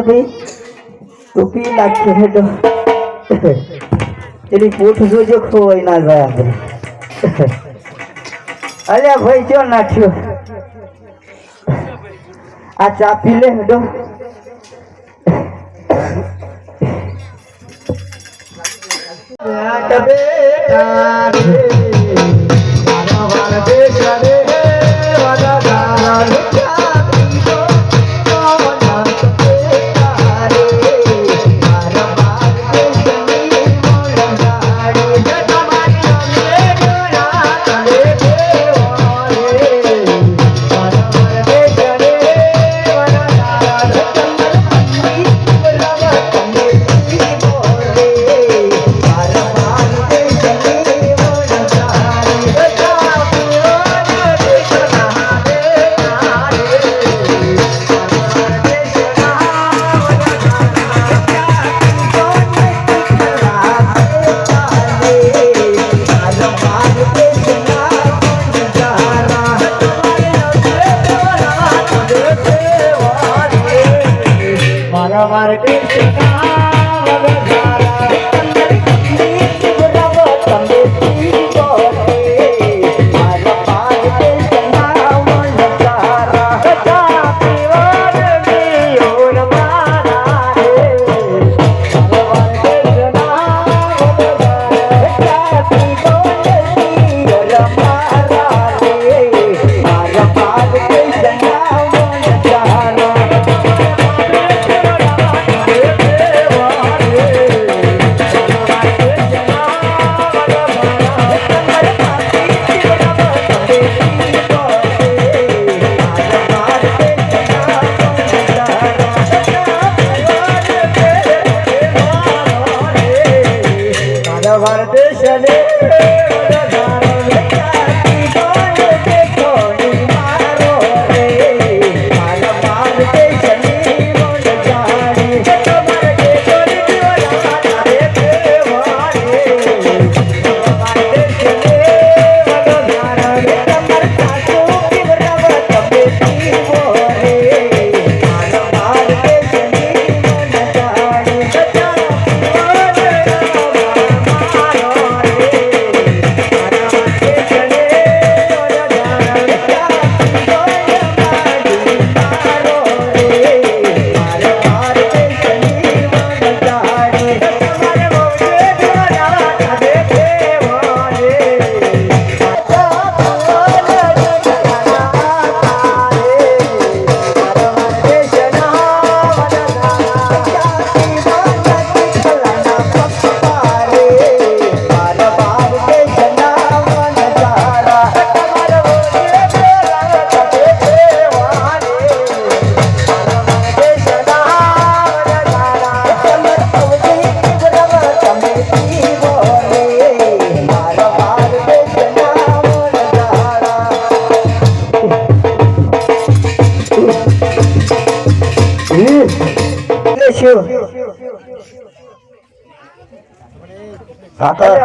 ભાઈ ટોપી લાગશે હેડો એની પોઠ જોજો ખોવાઈ ના જાય આપણે અલ્યા ભાઈ ક્યાં નાખ્યો આ ચા પી લે હેડો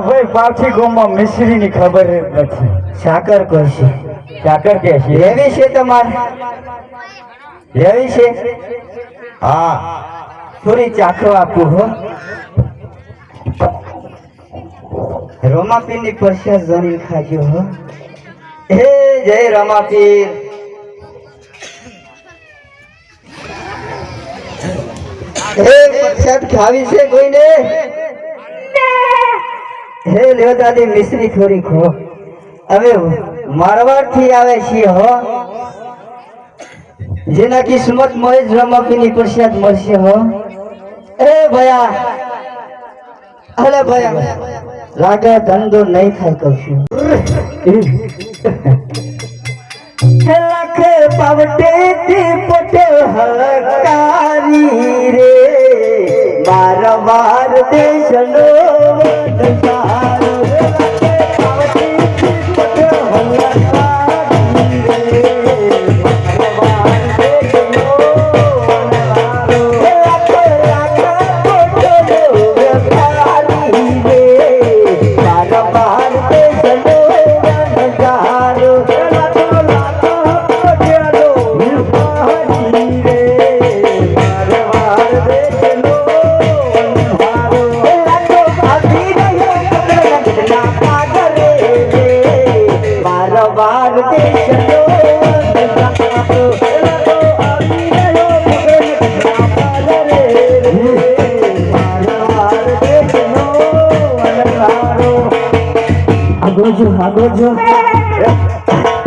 ભાઈ પાછી ગામમાં મિશ્રી ની ખબર નથી સાકર કરશે સાકર કે છે એવી છે તમારે એવી છે હા થોડી ચાખવા આપું હો રમાપીરની પ્રસાદ જણી ખાજો હો. હે જય રમાપીર. હે પ્રસાદ ખાવી છે કોઈને? હે લ્યો દાદી મિશ્રી થોડી ખો. હવે મારવાડ થી આવે છે હો. જેના કિસ્મત માં જ રમાપીરની પ્રસાદ મળશે હો. એ ભયા, અરે ભયા, રાગા ધંધો નહીં થાય કહું છું. લખ પાવટે થી પટેલ હકારી રે, બાર બાર દેશનો વંદગારો.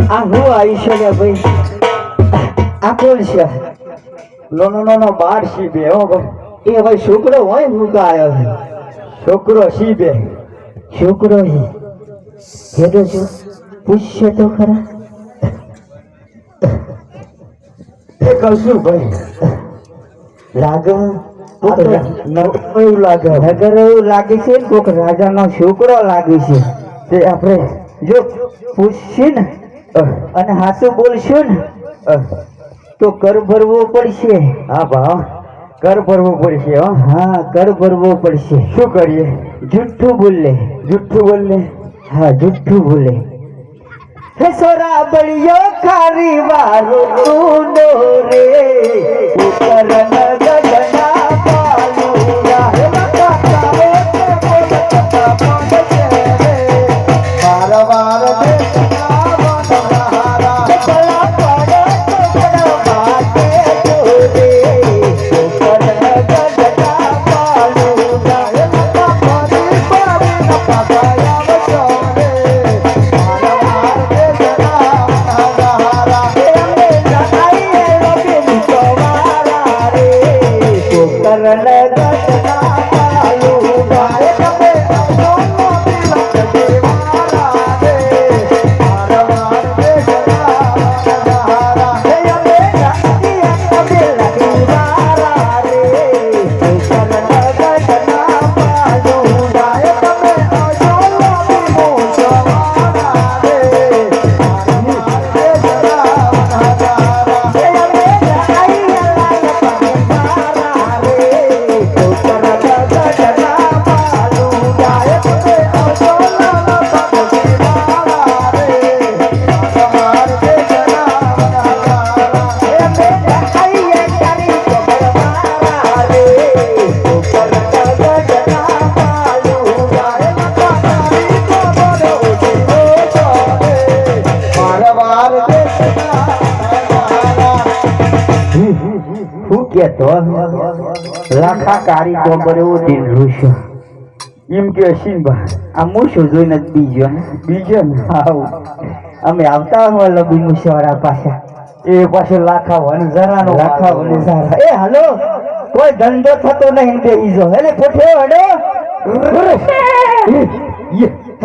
આ હું આવીશ ને ભાઈ? આ કોણ છે? નો બાર શીબે હો ભાઈ. એ ભાઈ છોકરો હોય હું કા આવ્યો છે? છોકરો શીબે. છોકરો છે હેડો છો પૂછશે તો ખરા. એ કહું છું ભાઈ. લાગે એવું લાગે. નગર એવું લાગે છે કોક રાજાનો છોકરો લાગે છે. તે આપણે જો પૂછશે ને અને હાસુ બોલશું ને તો કર ભરવો પડશે. હા ભાવ, કર ભરવું પડશે હો. હા કર ભરવો પડશે. શું કરીએ? જુઠ્ઠું બોલે. જુઠ્ઠું બોલે. હા જુઠ્ઠું બોલે. હે સોરા બળિયો ખારી વારો નો રે, ઉપર નગરના પાલુરા. હે બાપા કાવે તો બોલતા બોલશે રે, વાર દેશના વનહારા. હે કલા પડે તો બડા બાતે જોરે, ઉપર નગરના પાલુરા. હે બાપા પારી પારી ન પાયા વસોરે, વાર દેશના વનહારા. હે અમે જણાઈએ લોકે મુકવારા રે, ઉપર નગરના પાલુરા. હે તમે આવજો તિલક દેવારા રે, વાર દેશના વનહારા. હે અમે જાતિયા તમે લગીવારા રે, ઉપર નગરના પાલુરા. હે તમે આવજો લોકે મુકવારા રે, વાર દેશના વનહારા. હે અમે જણાઈએ લાય પગવારા રે, ઉપર નગરના પાલુરા. હે તમે આવજો લાલા પગવારા રે, વાર દેશના વનહારા. હે અમે જણાઈએ તારી પગવારા રે, ઉપર નગરના પાલુરા. હે માતા તારી ખબર ઓછી ઓછો રે, વાર દેશના વનહારા. શું કેતો? લાખા કારી કોબર એવું દિલ રૂશો. એમ કે શીબા આ મૂછો જોઈને જ બીજો ને બીજો ને. આવ અમે આવતા હોય લબી મૂછવાળા પાછા. એ પાછો લાખા વનઝારાનો લાખા વનઝારા. એ હાલો કોઈ ધંધો થતો નહીં બેહીજો. હેલે પોઠ્યો હડો.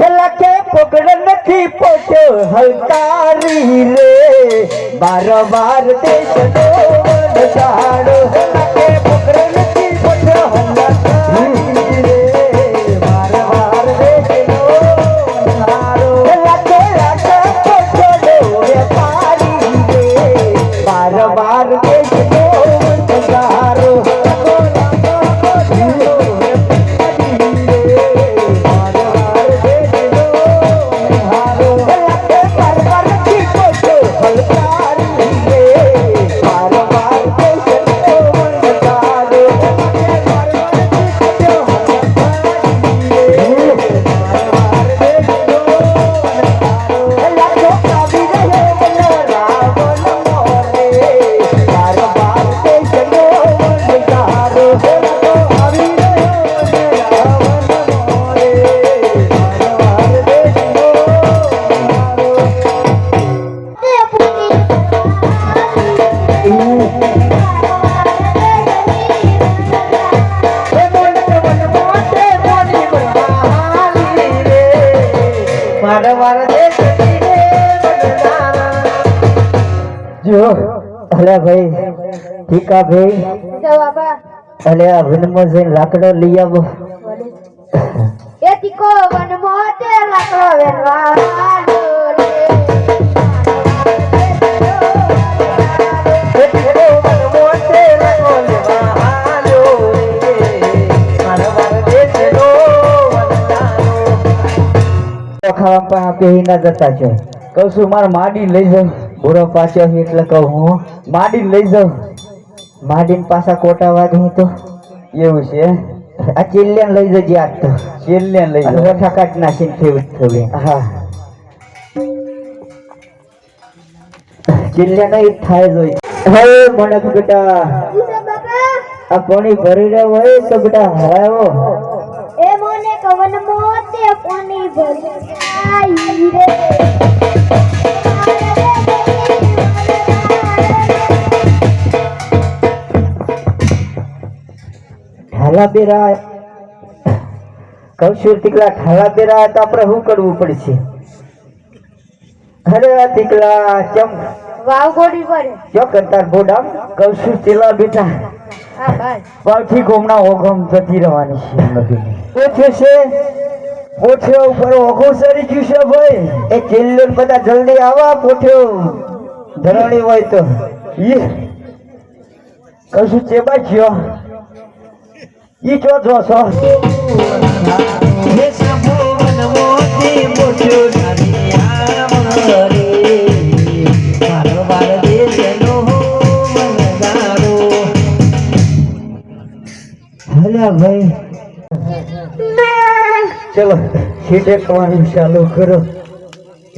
હેલા કે પકડ નથી પોઠ્યો હલકારી રે, બાર બાર દેશનો વનઝારો. હેલા કે પકડ નથી પોઠ્યો હલકારી રે, બાર બાર દેશનો વનઝારો. હેલા કે રાજા પોઠ્યો વેપારી રે, બાર બાર દેશનો વનઝારો. મારવાર દેશ જો અલે ભાઈ ઠીકા ભાઈ જો બાપા અલે આ વનમાં જઈને લાકડો લઈ આવો એ તીકો વન મોટે લાકડો વેરવાનો રે એ તીકો વન મોટે લાકડો લેવાનો રે મારવાર દેશનો વનદાનો ખાવા પા પેહી ના જતા છે કહું છું મારે માડી લઈ જાઉં. બુરો પાછો એટલે કહું હું માડી લઈ જાઉં. માડીન પાછા કોટા વાગી તો એવું છે આ ચિલ્લેન લઈ જજે આજ તો છેલ્લે લઈ અને જાઉં. ઓઠા કાઢ નાખીને ફેવટ થવી હા ચિલ્લે નહીં થાય જોઈ હે મણક બેટા ઈસે બાપા આ પાણી ભરી રહ્યો હોય તો બેટા હરાવો એ મોને કવન મોટે પાણી ભરી રે ઢાલા બેરા કૌશલ તીકલા ઢાલા બેરા તો આપણે શું કરવું પડશે અરે આ તીકલા ચમ વાવ ગોડી પડે ક્યો કરતા બોડામ કહું છું ચેલા બેટા હા ભાઈ પાછી ગોમના ઓઘમ જતી રહેવાની છે. પૂછે છે પોઠ્યો ઉપર ઓઘો સરી ગયું છે ભાઈ. એ ચિલ્લુન બધા જલ્દી આવા પૂછ્યો ધરણી હોય તો ઈ કહું છું ચેબા ગયો ઈ ચો જો છો હલા ભાઈ ચલો સીટે કવાનું ચાલુ કરો.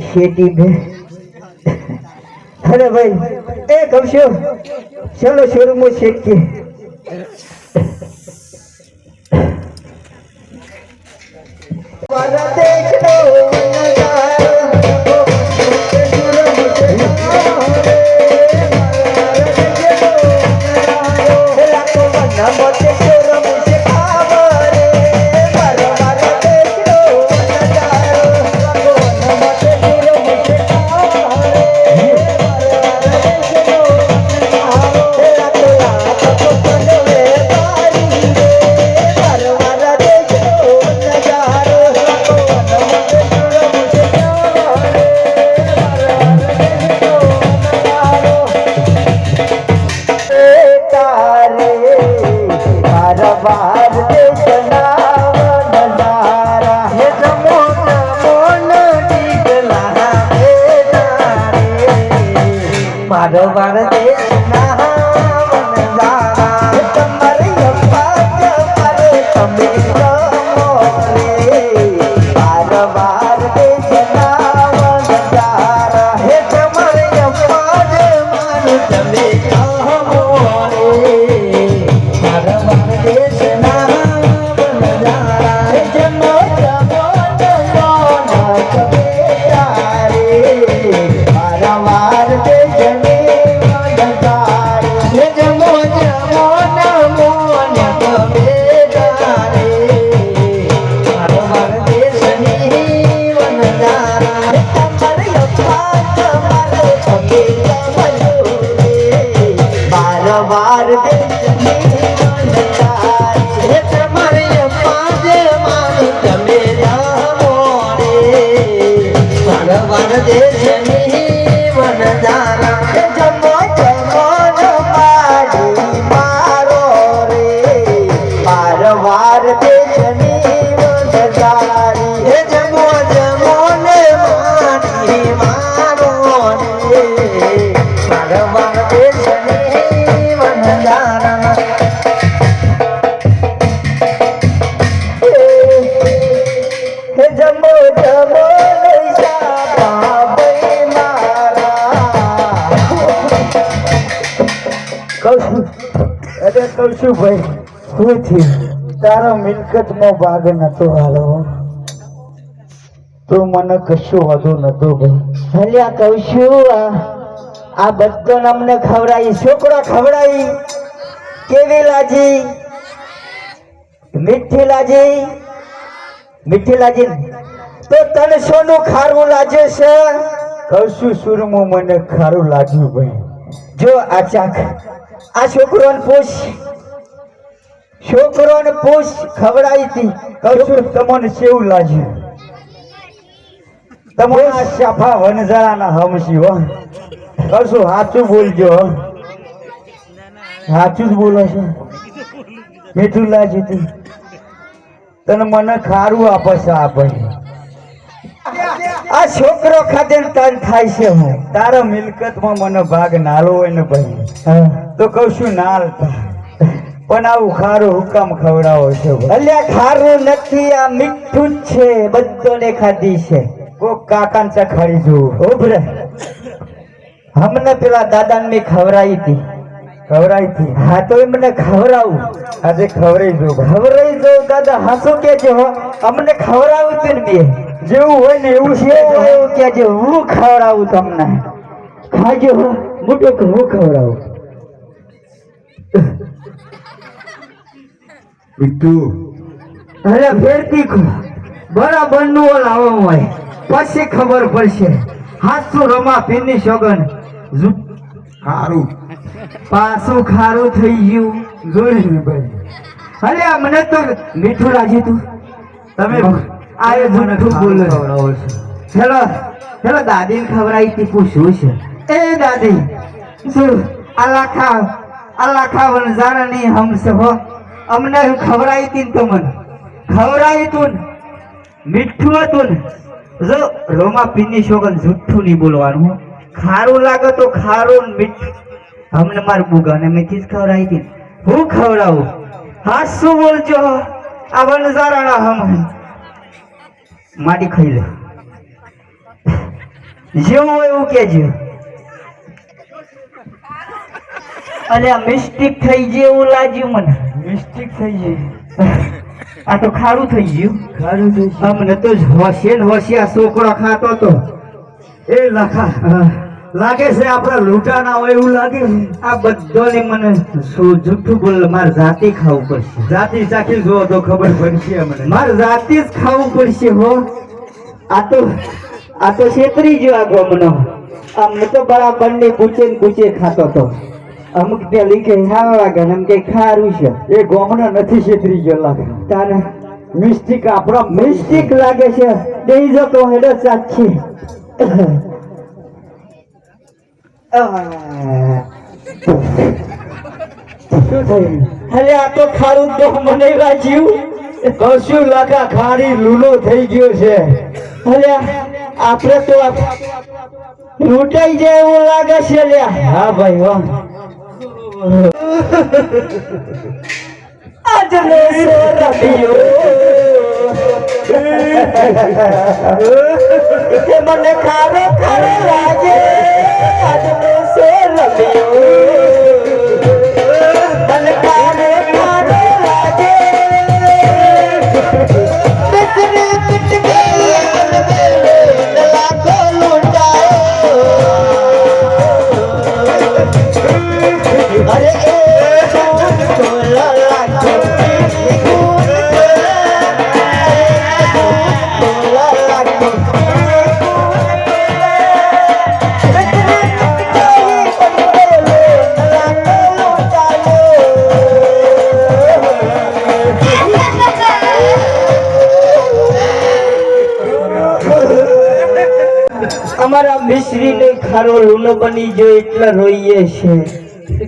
શેટી બે અરે ભાઈ એ કૌશલ ચલો શોરૂમ શેકી મારા દેશનો મારો વાર દેશ ના વનદારા તમારે અપાર તમે મારો વાર દેશ ના વનદારા હે તમારે અપાર માન તમે મારો વાર દેશ ના વનદારા હે જમો જમો ના કબે તારે મારા વાર દેશ વાર તમે દેશની વનદારા જમો જમો પાડી મારો રે વાર દેશની વનદારી હે જમો જમો ને માડી મારો રે વાર દેશની વનદારા હે જમો જમો અરે કહું છું ભાઈ શું થયું તારો મિલકતમાં ભાગ નતો હાલો તો મને કશું વધુ નતો ભાઈ. ભલ્યા કહું છું આ બધો અમને ખવડાવી છોકરો ખવડાવી કેવી લાજી મીઠી લાજી તો તને સોનું ખારું લાગે છે? કહું છું સુરમું મને ખારું લાગ્યું ભાઈ. જો આ ચાખ, આ છોકરોને પૂછ, છોકરોને પૂછ, ખવડાવી હતી. કહું છું તમને કેવું લાગ્યું? તમે આ શાફા વનજારાના હમશી હો. કહું છું સાચું બોલજો હો. સાચું જ બોલો છો. મીઠું લાગ્યું તું તને મને ખારું આપે છે આ ભાઈ. આ છોકરો ખાતે તન થાય છે. હું તારા મિલકતમાં મને ભાગ નાલો હોય ને ભાઈ તો કહું છું ના હાલતા. પણ આવું ખારું હુકામ ખવડાવો છે ભાઈ? અલ્યા ખારું નથી, આ મીઠું જ છે. બધાને ખાધી છે. કોક કાકાને ચખાડી જોવું. ઉભરે, હમને પેલા દાદાને મેં ખવડાવી હતી. ખવડાવી હતી? હા તો એ મને ખવડાવું. આજે ખવડાવી જો ભાઈ. ખવડાવી દો દાદા. હાસો કેજો હો, અમને ખવડાવું તું ને મેં. જેવું હોય ને એવું છે. એવું કેજો, હું ખવડાવું તમને. ખાજો હો, મોટો કે હું ખવડાવું. અરે ફેરતી ખો બરાબર નું લાવો હોય પછી ખબર પડશે. હાથું રમા પીની સોગન સારું પાછું ખારું થઈ ગયું. જોઈ ભાઈ. અરે મને તો મીઠું લાગ્યું તું. તમે આ જૂઠું બોલો. ખવડાવો છો. હેલો હેલો, દાદીને ખવડાવી હતી. પૂછવું છે એ દાદી શું અલ્લાહ વનઝારાની હમસે હો. અમને ખવડાવી હતી ને તમને ખવડાવી તું ને મીઠું હતું ને. જો રોમા પીની સોગન જૂઠું નહીં બોલવાનું. ખારું લાગે તો ખારું ને મીઠું. અમને મારું બુગાને મેથી જ ખવડાવી હતી. હું ખવડાવું? હા શું બોલજો? આ વનઝારાના હમ માટી ખાઈ લે. જેવું હોય એવું કેજો. અલે આ મિસ્ટેક થઈ ગઈ એવું લાગ્યું મને. મિસ્ટેક થઈ ગઈ. આ તો ખારું થઈ ગયું. ખારું થઈ ગયું. અમને તો હોશિયાર હોશિયાર છોકરો ખાતો તો. એ લાખા લાગે છે આપણા લૂંટા ના હોય એવું લાગે. આ બધોને મને શું જૂઠું બોલ. મારે જાતે ખાવું પડશે. જાતિ ચાખી જો તો ખબર પડશે અમને. મારે જાતે જ ખાવું પડશે હો. આ તો છેતરી ગયો આ ગમનો. અમને તો બરાબર ને પૂછે ને પૂછે ખાતો તો. અમુક ત્યાં લીખે હા વાગે એમ કે ખારું છે. એ ગોમનો નથી છેતરી ગયો લાગે. તારે મિસ્ટેક આપણા મિસ્ટેક લાગે છે. દઈ જો તો હેડો સાચી. શું થયું? અરે આ તો ખારું તો મને વાંચ્યું. કશું લાખા ખારી લૂલો થઈ ગયો છે. અરે આપણે તો લૂંટાઈ જાય એવું લાગે છે. હા ભાઈ હો. આજનો સોરડિયો મને ખારો ખારો લાગે. આજનો સોરડિયો મને ખારો ખારો લાગે. બિતરે બિત ગઈ લાખો લૂંટાયો. અરે અમારા મિશ્રી ને ખારો લૂલો બની ગયો એટલે રોઈએ છે.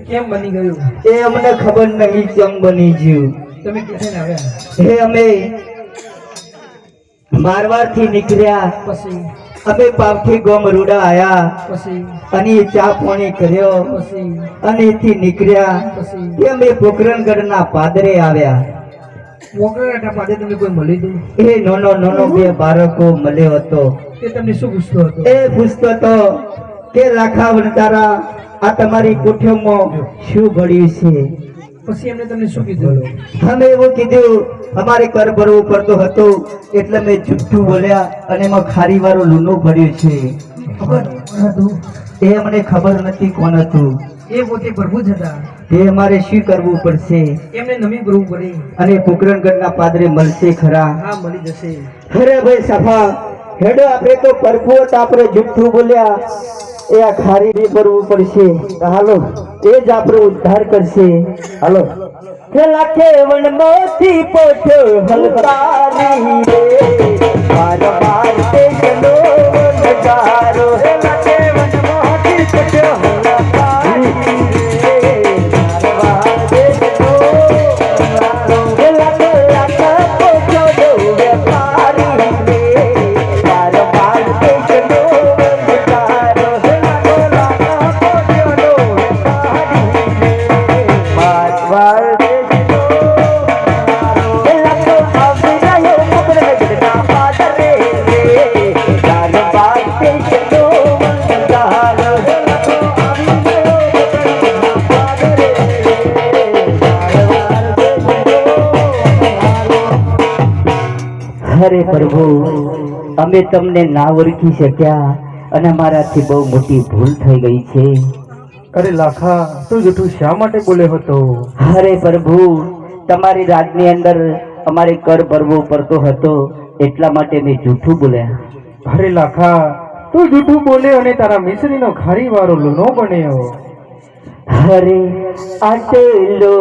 કેમ બની ગયું? એ અમને ખબર નહીં કેમ બની ગયું. તમે ક્યાં આવ્યા? હે અમે મારવાડ થી નીકળ્યા. પછી અમે પાવથી ગોમ રૂડા આયા પછી અને ચા પાણી કર્યો પછી અને એથી નીકળ્યા. પછી અમે પોખરણગઢ ના પાદરે આવ્યા. મોકળાટા પાડે તમને કોઈ મળી તું? એ નાનો બે બાળકો મળ્યો હતો. એ તમને શું પૂછતો હતો? એ પૂછતો હતો કે લાખા વનતારા આ તમારી કોઠીઓમાં શું ભળ્યું છે? પછી એમને તમને શું કીધું? અમે એવું કીધું અમારે કર ભરવું પડતો હતો એટલે મેં જુઠ્ઠું બોલ્યા અને એમાં ખારી વાળું લૂનું ભર્યું છે. ખબર હતું? એ અમને ખબર નથી કોણ હતું. એ પોતે પ્રભુ જ હતા. તે અમારે શું કરવું પડશે એમને નમી કરવું પડે. અને પોકરણગઢના પાદરે મળશે ખરા? હા, મળી જશે. અરે ભાઈ સફા હેડો, આપણે તો પરપુઓ તો આપણે જુઠ્ઠું બોલ્યા એ આ ખારી નહીં કરવું પડશે. હાલો, એ જ આપણો ઉદ્ધાર કરશે. હાલો. લાખે વનમાંથી પોઠો હલકારી રે બાર બાર તે ચલો નજારો. લાખે વનમાંથી પોઠો હલકારી રે બાર બાર તે ચલો નજારો. લાખ લાખ પોઠો દો વેપારી રે બાર બાર તે ચલો નજારો. લાખ લાખ પોઠો દો વેપારી રે બાર બાર અરે પ્રભુ, અમે તમને ના ઓળખી શક્યા અને અમારાથી બહુ મોટી ભૂલ થઈ ગઈ છે. અરે લાખા, તું જૂઠું શા માટે બોલ્યો હતો? અરે પ્રભુ, તમારી રાજની અંદર અમારે કર ભરવો પડતો હતો એટલા માટે મેં જૂઠું બોલ્યા. અરે લાખા, તું જૂઠું બોલ્યો અને તારા મિશ્રીનો ખારી વાળો લૂનો બન્યો. અરે આટલો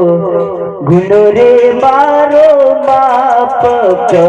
ગુનો રે મારો માફ કરો.